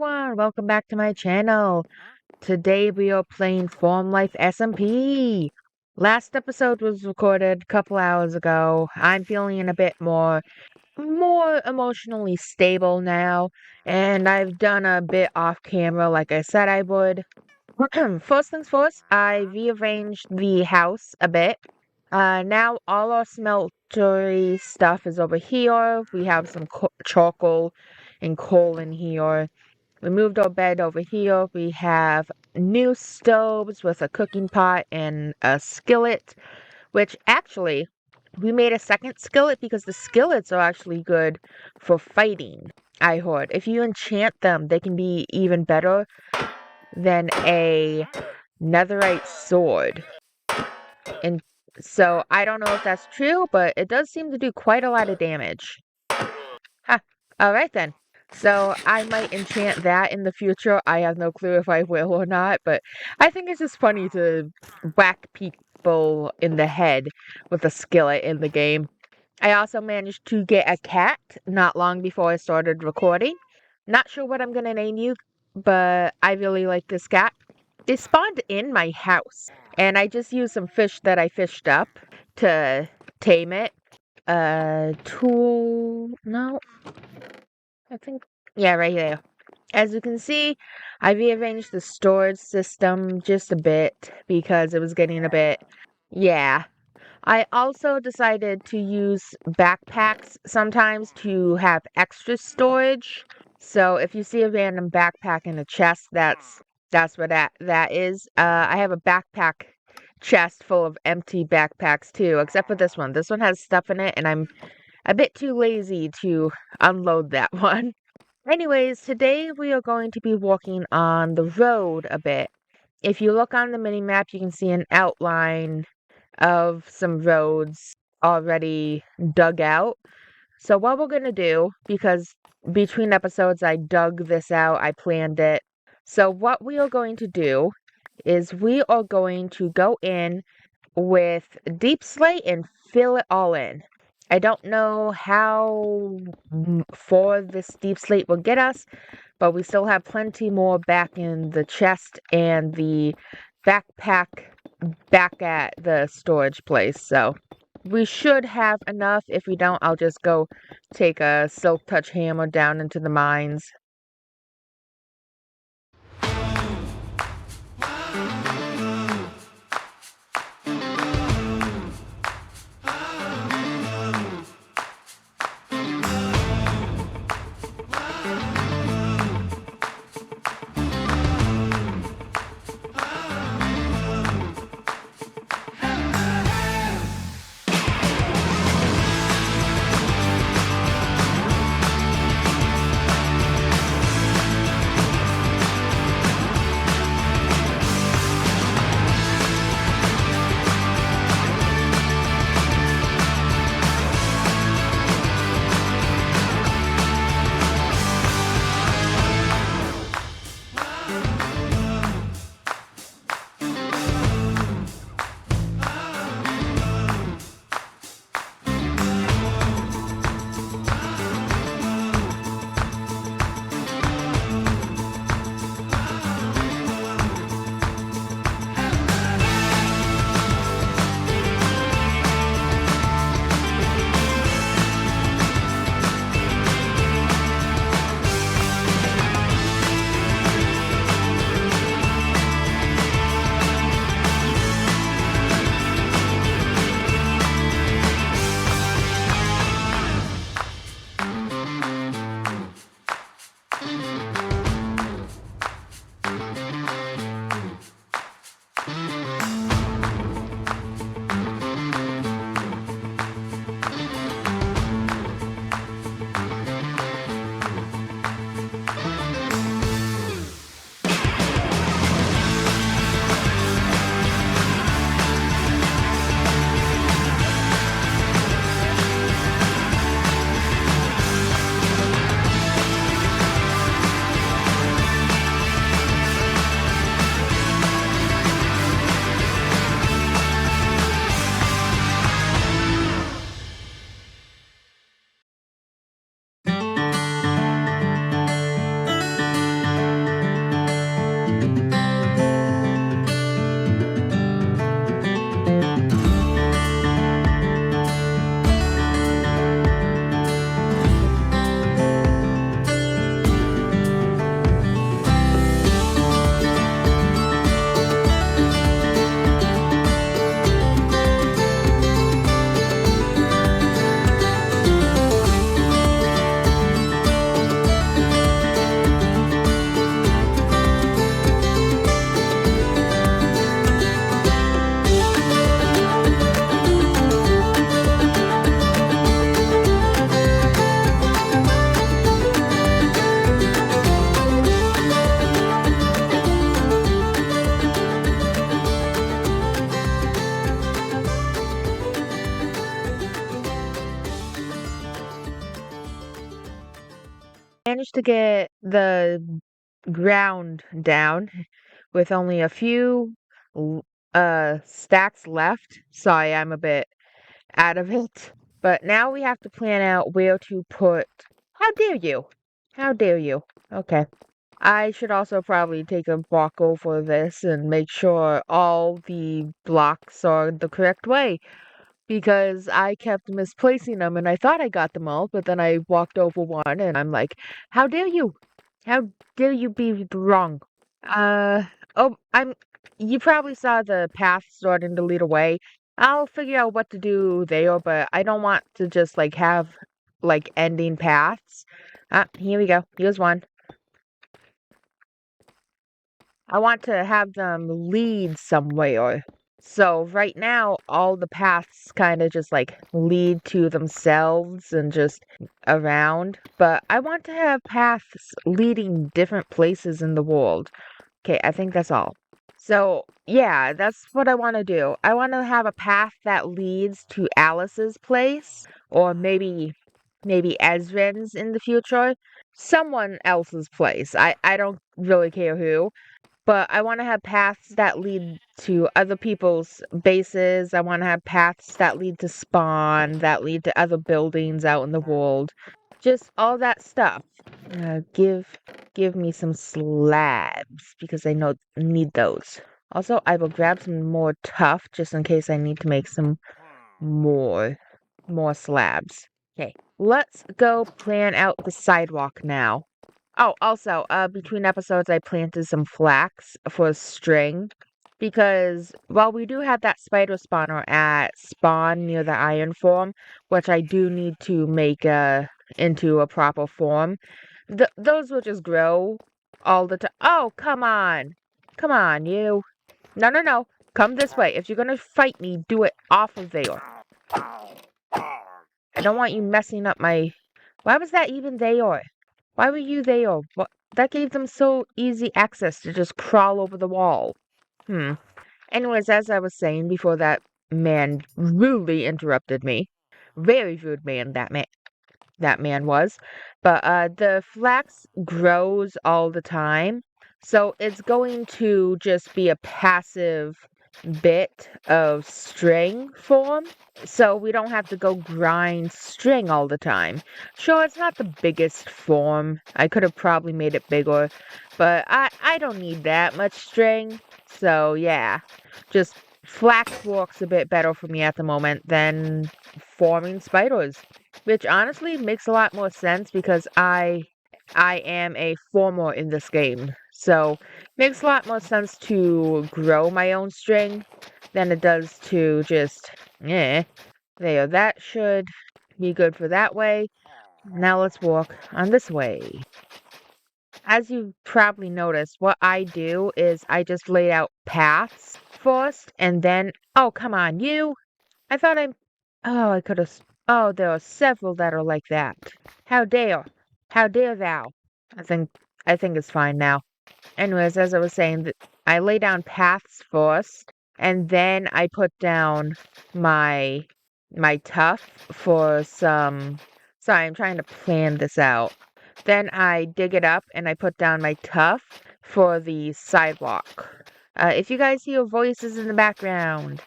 everyone, welcome back to my channel. Today we are playing Form Life SMP. Last episode was recorded a couple hours ago. I'm feeling a bit more emotionally stable now, and I've done a bit off camera like I said I would. First things first, I rearranged the house a bit. Now all our smeltery stuff is over here. We have some charcoal and coal in here. We moved our bed over here. We have new stoves with a cooking pot and a skillet, which actually we made a second skillet because the skillets are actually good for fighting. I heard if you enchant them, they can be even better than a netherite sword. And so I don't know if that's true, but it does seem to do quite a lot of damage. Ha! Alright then. So I might enchant that in the future. I have no clue if I will or not, but I think it's just funny to whack people in the head with a skillet in the game. I also managed to get a cat not long before I started recording. Not sure what I'm gonna name you, but I really like this cat. They spawned in my house, and I just used some fish that I fished up to tame it. Tool... No, I think... Yeah, right there. As you can see, I rearranged the storage system just a bit because it was getting a bit... Yeah. I also decided to use backpacks sometimes to have extra storage. So if you see a random backpack in a chest, that's what that is. I have a backpack chest full of empty backpacks too, except for this one. This one has stuff in it, and I'm a bit too lazy to unload that one. Anyways, today we are going to be walking on the road a bit. If you look on the mini map, you can see an outline of some roads already dug out. So what we're going to do, because between episodes I dug this out, I planned it. So what we are going to do is we are going to go in with deep slate and fill it all in. I don't know how far this deep slate will get us, but we still have plenty more back in the chest and the backpack back at the storage place. So we should have enough. If we don't, I'll just go take a silk touch hammer down into the mines. managed to get the ground down with only a few stacks left. Sorry, I'm a bit out of it. But now we have to plan out where to put. How dare you? How dare you? Okay. I should also probably take a walk over this and make sure all the blocks are the correct way because I kept misplacing them and I thought I got them all, but then I walked over one and I'm like, how dare you? How dare you be wrong? Uh, oh, you probably saw the path starting to lead away. I'll figure out what to do there, but I don't want to just like have like ending paths. Here we go. Here's one. I want to have them lead somewhere. So right now, all the paths kind of just like lead to themselves and just around. But I want to have paths leading different places in the world. Okay, I think that's all. So yeah, that's what I want to do. I want to have a path that leads to Alice's place, or maybe Ezrin's in the future. Someone else's place. I don't really care who. But I want to have paths that lead to other people's bases. I want to have paths that lead to spawn, that lead to other buildings out in the world. Just all that stuff. Give me some slabs because I need those. Also, I will grab some more tuff just in case I need to make some more more slabs. Okay, let's go plan out the sidewalk now. Oh, also, between episodes, I planted some flax for string because while we do have that spider spawner at spawn near the iron form, which I do need to make into a proper form, those will just grow all the time. Oh, come on, you! No, no, no! Come this way. If you're gonna fight me, do it off of there. I don't want you messing up my. Why was that even there? Why were you there? What? That gave them so easy access to just crawl over the wall. Anyways, as I was saying before that man rudely interrupted me. Very rude man that man was. But the flax grows all the time. So it's going to just be a passive bit of string form. So we don't have to go grind string all the time. Sure, it's not the biggest form. I could have probably made it bigger. But I don't need that much string. So yeah, just flax works a bit better for me at the moment than forming spiders. Which honestly makes a lot more sense because I am a former in this game. So makes a lot more sense to grow my own string than it does to just there. That should be good for that way. Now let's walk on this way. As you probably noticed, what I do is I just lay out paths first and then oh come on, you I thought Oh, I could have. Oh, there are several that are like that. How dare? How dare thou? I think. I think it's fine now. Anyways, as I was saying, I lay down paths first, and then I put down my my tuff for some. Sorry, I'm trying to plan this out. Then I dig it up and I put down my tuff for the sidewalk. If you guys hear voices in the background,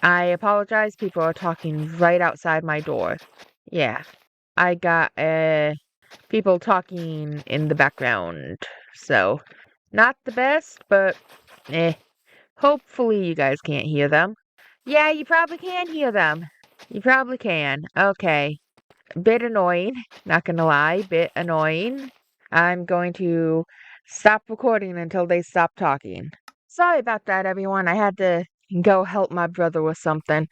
I apologize. People are talking right outside my door. Yeah, I got people talking in the background. So, not the best, but eh. Hopefully you guys can't hear them. Yeah, you probably can hear them. You probably can. Okay. Bit annoying, not gonna lie, bit annoying. I'm going to stop recording until they stop talking. Sorry about that, everyone. I had to go help my brother with something.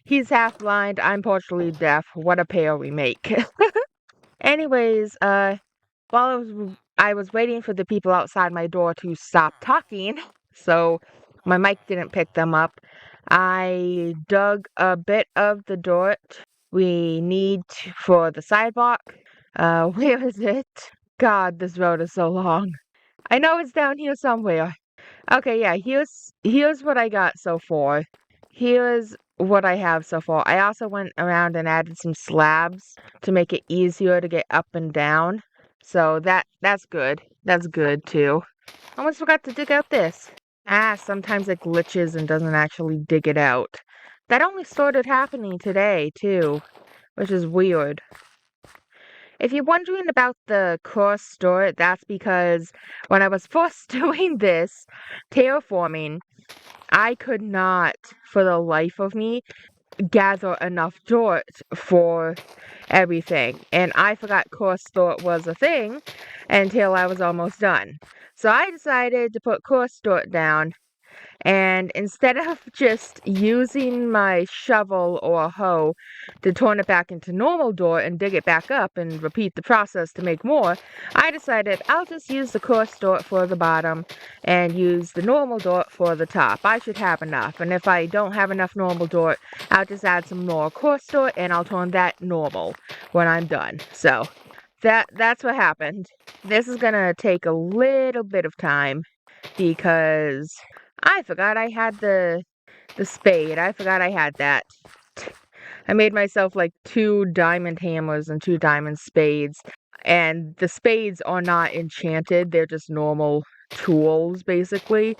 He's half blind, I'm partially deaf. What a pair we make. Anyways, while I was waiting for the people outside my door to stop talking, so my mic didn't pick them up, I dug a bit of the dirt we need for the sidewalk. Where is it? God, this road is so long. I know it's down here somewhere. Okay, yeah, here's what I got so far. Here's what I have so far. I also went around and added some slabs to make it easier to get up and down. So that's good. That's good too. Almost forgot to dig out this. Sometimes it glitches and doesn't actually dig it out. That only started happening today too, which is weird. If you're wondering about the cross store, that's because when I was first doing this terraforming, I could not, for the life of me, gather enough dirt for everything. And I forgot coarse dirt was a thing until I was almost done. So I decided to put coarse dirt down, and instead of just using my shovel or hoe to turn it back into normal dirt and dig it back up and repeat the process to make more, I decided I'll just use the coarse dirt for the bottom and use the normal dirt for the top. I should have enough. And if I don't have enough normal dirt, I'll just add some more coarse dirt and I'll turn that normal when I'm done. So that's what happened. This is gonna take a little bit of time because I forgot I had the spade. I forgot I had that. I made myself like 2 diamond hammers and 2 diamond spades. And the spades are not enchanted. They're just normal tools, basically.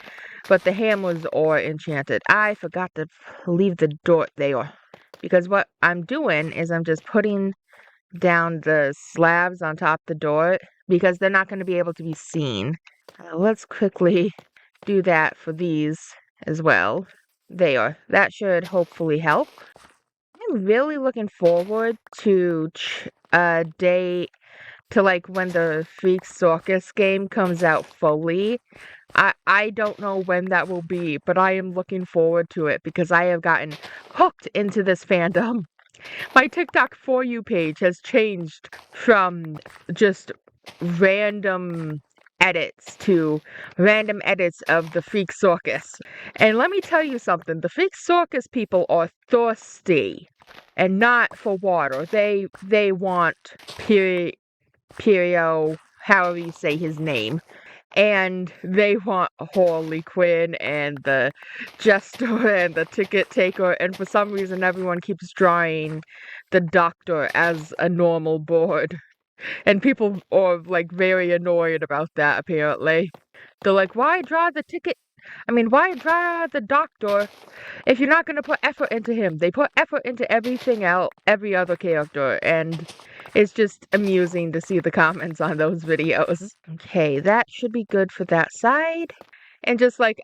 But the hammers are enchanted. I forgot to leave the dirt there. Because what I'm doing is I'm just putting down the slabs on top the dirt. Because they're not going to be able to be seen. Let's quickly do that for these as well. There. That should hopefully help. I'm really looking forward to a day to like when the Freak Circus game comes out fully. I don't know when that will be, but I am looking forward to it because I have gotten hooked into this fandom. My TikTok For You page has changed from just random edits to random edits of the Freak Circus. And let me tell you something, the Freak Circus people are thirsty and not for water. They want Perio, however you say his name. And they want Harley Quinn and the Jester and the Ticket Taker, and for some reason everyone keeps drawing the Doctor as a normal board. And people are like very annoyed about that apparently. They're like, why draw the ticket? Why draw the Doctor if you're not gonna put effort into him? They put effort into everything else, every other character, and it's just amusing to see the comments on those videos. Okay, that should be good for that side. And just like,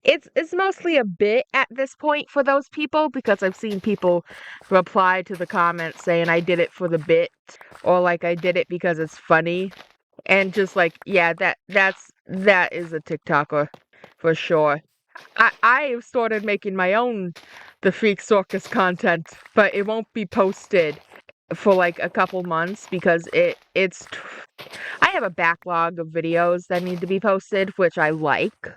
it's mostly a bit at this point for those people because I've seen people reply to the comments saying I did it for the bit or like I did it because it's funny. And just like, yeah, that is a TikToker for sure. I started making my own The Freak Circus content, but it won't be posted for like a couple months because I have a backlog of videos that need to be posted, which I like.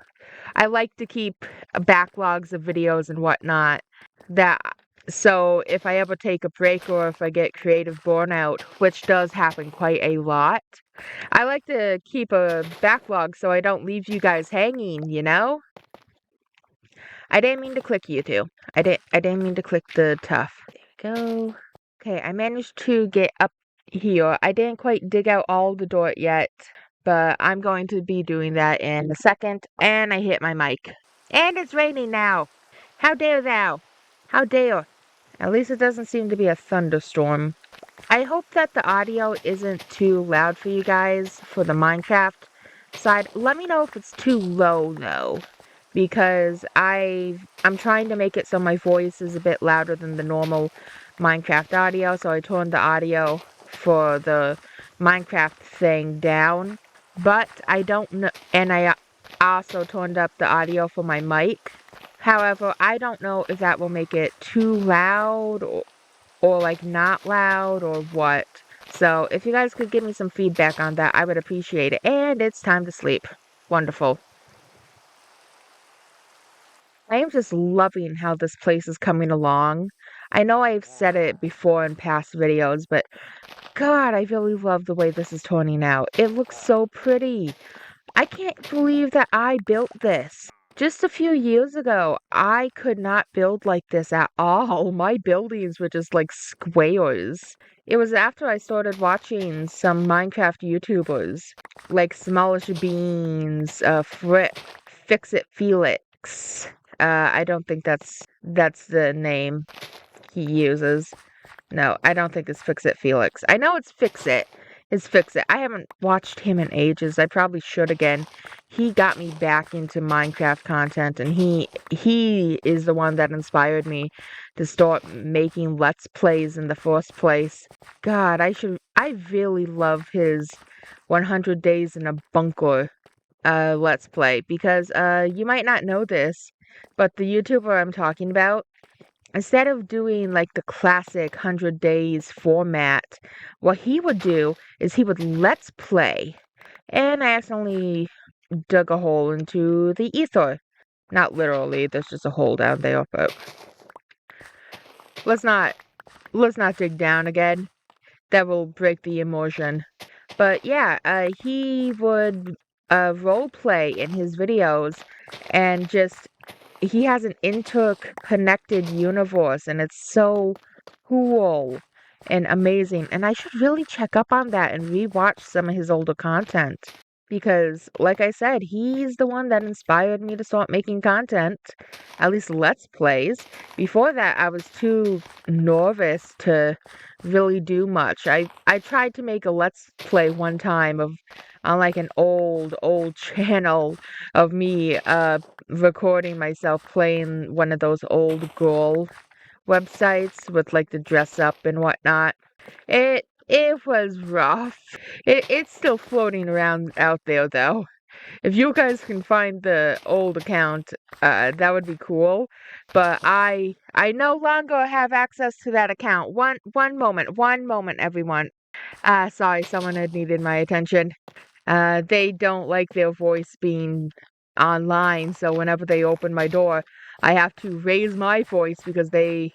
I like to keep backlogs of videos and whatnot that so if I ever take a break or if I get creative burnout, which does happen quite a lot, I like to keep a backlog so I don't leave you guys hanging, you know? I didn't mean to click you two. I didn't mean to click the tough. There we go. Okay, I managed to get up here. I didn't quite dig out all the dirt yet, but I'm going to be doing that in a second. And I hit my mic. And it's raining now. How dare thou? How dare? At least it doesn't seem to be a thunderstorm. I hope that the audio isn't too loud for you guys for the Minecraft side. Let me know if it's too low though, because I'm trying to make it so my voice is a bit louder than the normal Minecraft audio, so I turned the audio for the Minecraft thing down, but I don't know, and I also turned up the audio for my mic. However, I don't know if that will make it too loud or like not loud or what. So if you guys could give me some feedback on that, I would appreciate it. And it's time to sleep. Wonderful. I am just loving how this place is coming along. I know I've said it before in past videos, but God, I really love the way this is turning out. It looks so pretty. I can't believe that I built this. Just a few years ago, I could not build like this at all. My buildings were just like squares. It was after I started watching some Minecraft YouTubers, like Smallish Beans, Fix It Felix. I don't think that's the name he uses. No, I don't think it's Fix It Felix. I know it's Fix It. It's Fix It. I haven't watched him in ages. I probably should again. He got me back into Minecraft content, and he is the one that inspired me to start making Let's Plays in the first place. God, I really love his 100 Days in a Bunker Let's Play, because you might not know this, but the YouTuber I'm talking about, instead of doing like the classic 100 days format, what he would do is he would let's play. And I accidentally dug a hole into the ether. Not literally, there's just a hole down there, but let's not dig down again. That will break the immersion. But yeah, he would role play in his videos, and just he has an interconnected universe, and it's so cool and amazing. And I should really check up on that and rewatch some of his older content. Because, like I said, he's the one that inspired me to start making content, at least Let's Plays. Before that, I was too nervous to really do much. I tried to make a Let's Play one time of on like an old channel of me recording myself playing one of those old girl websites with like the dress up and whatnot. It was rough. It's still floating around out there though. If you guys can find the old account, that would be cool. But I no longer have access to that account. One moment, everyone. Sorry, someone had needed my attention. They don't like their voice being online, so whenever they open my door, I have to raise my voice because they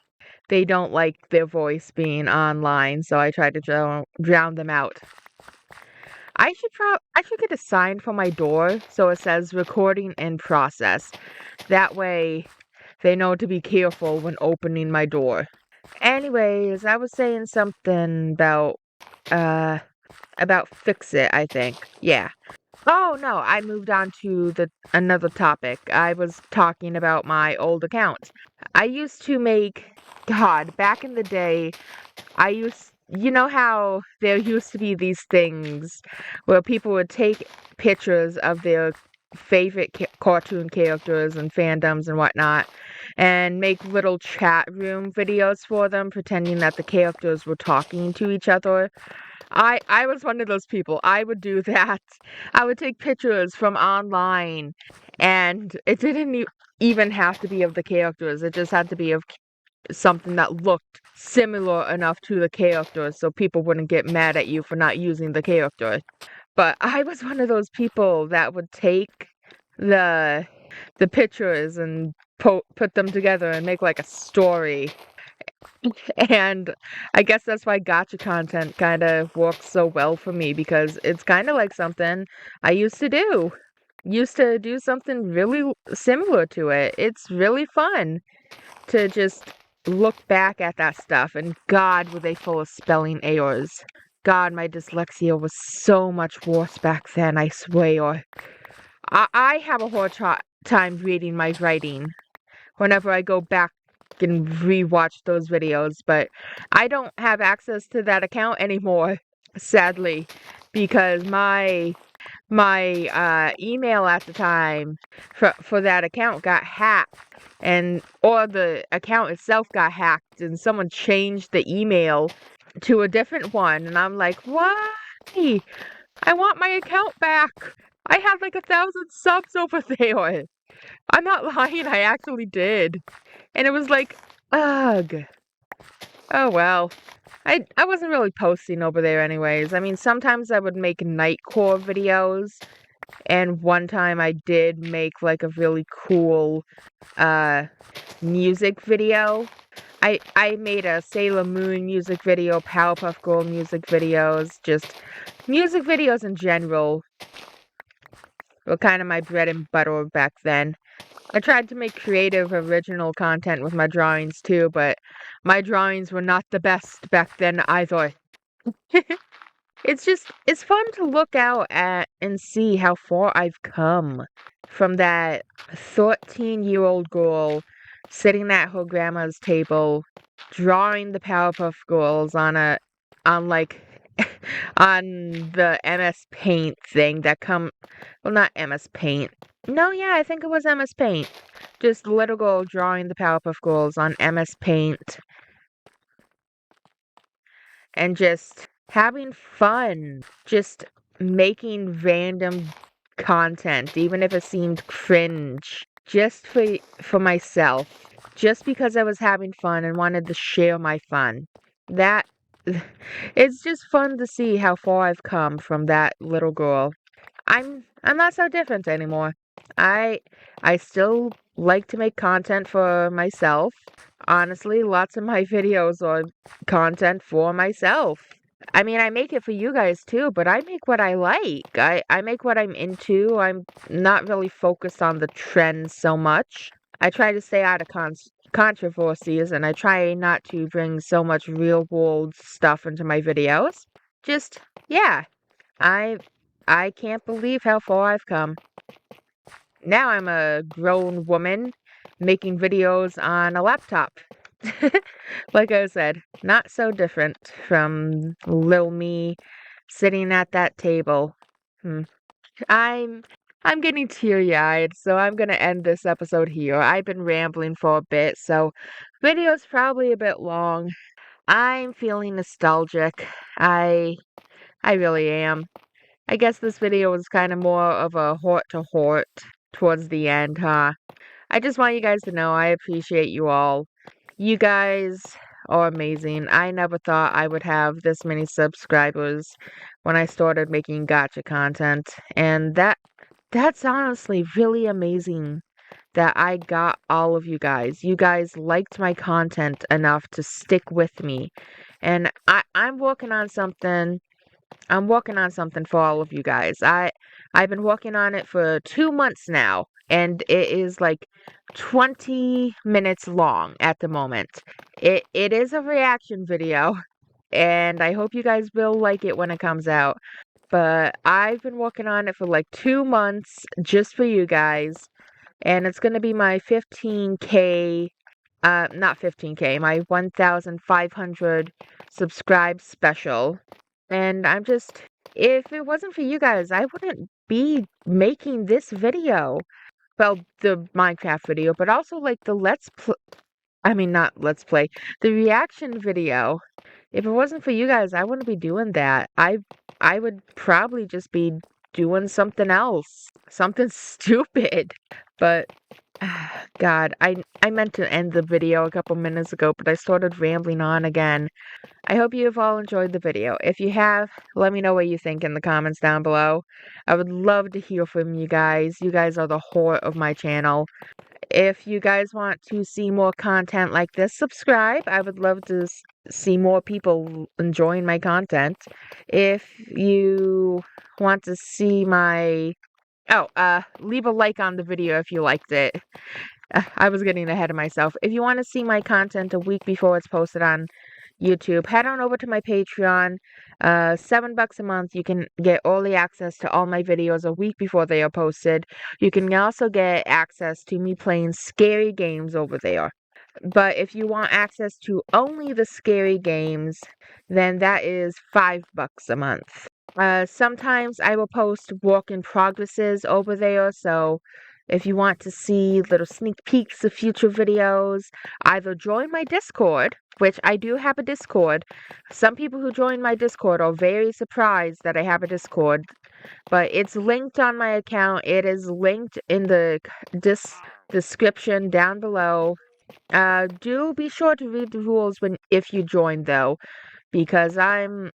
don't like their voice being online, so I try to drown them out. I should get a sign for my door so it says recording in process. That way they know to be careful when opening my door. Anyways, I was saying something uh about Fix It, I think. Yeah. Oh no, I moved on to the another topic. I was talking about my old account. I used to make God, back in the day, you know how there used to be these things where people would take pictures of their favorite cartoon characters and fandoms and whatnot and make little chat room videos for them, pretending that the characters were talking to each other. I was one of those people. I would do that. I would take pictures from online, and it didn't even have to be of the characters. It just had to be of something that looked similar enough to the character so people wouldn't get mad at you for not using the character. But I was one of those people that would take the pictures and put them together and make like a story. And I guess that's why gotcha content kind of works so well for me, because it's kind of like something I used to do. Used to do something really similar to it. It's really fun to just look back at that stuff, and God, were they full of spelling errors. God, my dyslexia was so much worse back then, I swear. I have a hard time reading my writing whenever I go back and rewatch those videos, but I don't have access to that account anymore, sadly, because my email at the time for that account got hacked, or the account itself got hacked, and someone changed the email to a different one, and I'm like, why? I want my account back. I have like 1,000 subs over there. I'm not lying, I actually did. And it was like, ugh. Oh well. I wasn't really posting over there anyways. I mean, sometimes I would make nightcore videos, and one time I did make like a really cool music video. I made a Sailor Moon music video, Powerpuff Girl music videos, just music videos in general were kind of my bread and butter back then. I tried to make creative, original content with my drawings too, but my drawings were not the best back then either. It's fun to look out at and see how far I've come from that 13-year-old girl sitting at her grandma's table drawing the Powerpuff Girls on like on the MS Paint thing that come well, not MS Paint. No, yeah, I think it was MS Paint. Just little girl drawing the Powerpuff Girls on MS Paint and just having fun, just making random content, even if it seemed cringe, just for myself, just because I was having fun and wanted to share my fun. That it's just fun to see how far I've come from that little girl. I'm not so different anymore. I I still like to make content for myself. Honestly, lots of my videos are content for myself. I mean, I make it for you guys too, but I make what I like. I make what I'm into. I'm not really focused on the trends so much. I try to stay out of controversies and I try not to bring so much real world stuff into my videos. Just, yeah, I I can't believe how far I've come. Now I'm a grown woman making videos on a laptop. Like I said, not so different from little me sitting at that table. Hmm. I'm I'm getting teary-eyed, so I'm gonna end this episode here. I've been rambling for a bit, so video's probably a bit long. I'm feeling nostalgic. I I really am. I guess this video was kind of more of a heart-to-heart towards the end, huh? I just want you guys to know I appreciate you all. You guys are amazing. I never thought I would have this many subscribers when I started making gacha content, and that's honestly really amazing that I got all of you guys. You guys liked my content enough to stick with me. And I'm working on something. I'm working on something for all of you guys. I've been working on it for 2 months now, and it is like 20 minutes long at the moment. It is a reaction video, and I hope you guys will like it when it comes out. But I've been working on it for like 2 months just for you guys, and it's gonna be my 15K, not 15K, my 1,500 subscribe special. And I'm just, if it wasn't for you guys, I wouldn't be making this video. Well, the Minecraft video, but also like the I mean, not Let's Play, the reaction video. If it wasn't for you guys, I wouldn't be doing that. I would probably just be doing something else, something stupid. But God, I meant to end the video a couple minutes ago, but I started rambling on again. I hope you have all enjoyed the video. If you have, let me know what you think in the comments down below. I would love to hear from you guys. You guys are the heart of my channel. If you guys want to see more content like this, subscribe. I would love to see more people enjoying my content. If you want to see my... Oh, leave a like on the video if you liked it. I was getting ahead of myself. If you want to see my content a week before it's posted on YouTube, head on over to my Patreon. $7 a month. You can get early access to all my videos a week before they are posted. You can also get access to me playing scary games over there. But if you want access to only the scary games, then that is $5 a month. Sometimes I will post work in progresses over there, so if you want to see little sneak peeks of future videos, either join my Discord, which I do have a Discord. Some people who join my Discord are very surprised that I have a Discord, but it's linked on my account. It is linked in the description down below. Do be sure to read the rules if you join though, because I'm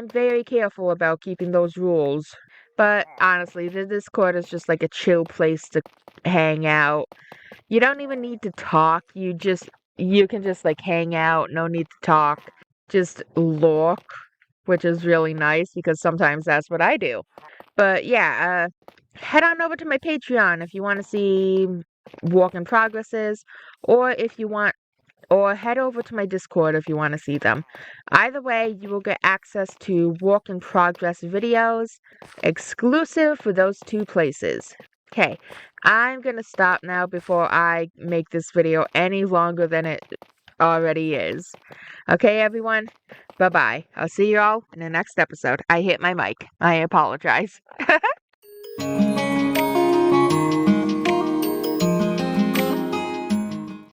very careful about keeping those rules. But honestly, the Discord is just like a chill place to hang out. You don't even need to talk. You can just like hang out, no need to talk. Just lurk, which is really nice because sometimes that's what I do. But yeah, head on over to my Patreon if you want to see work in progresses, or if you want or head over to my Discord if you want to see them. Either way, you will get access to work in progress videos exclusive for those two places. Okay, I'm gonna stop now before I make this video any longer than it already is. Okay, everyone? Bye-bye. I'll see you all in the next episode. I hit my mic. I apologize.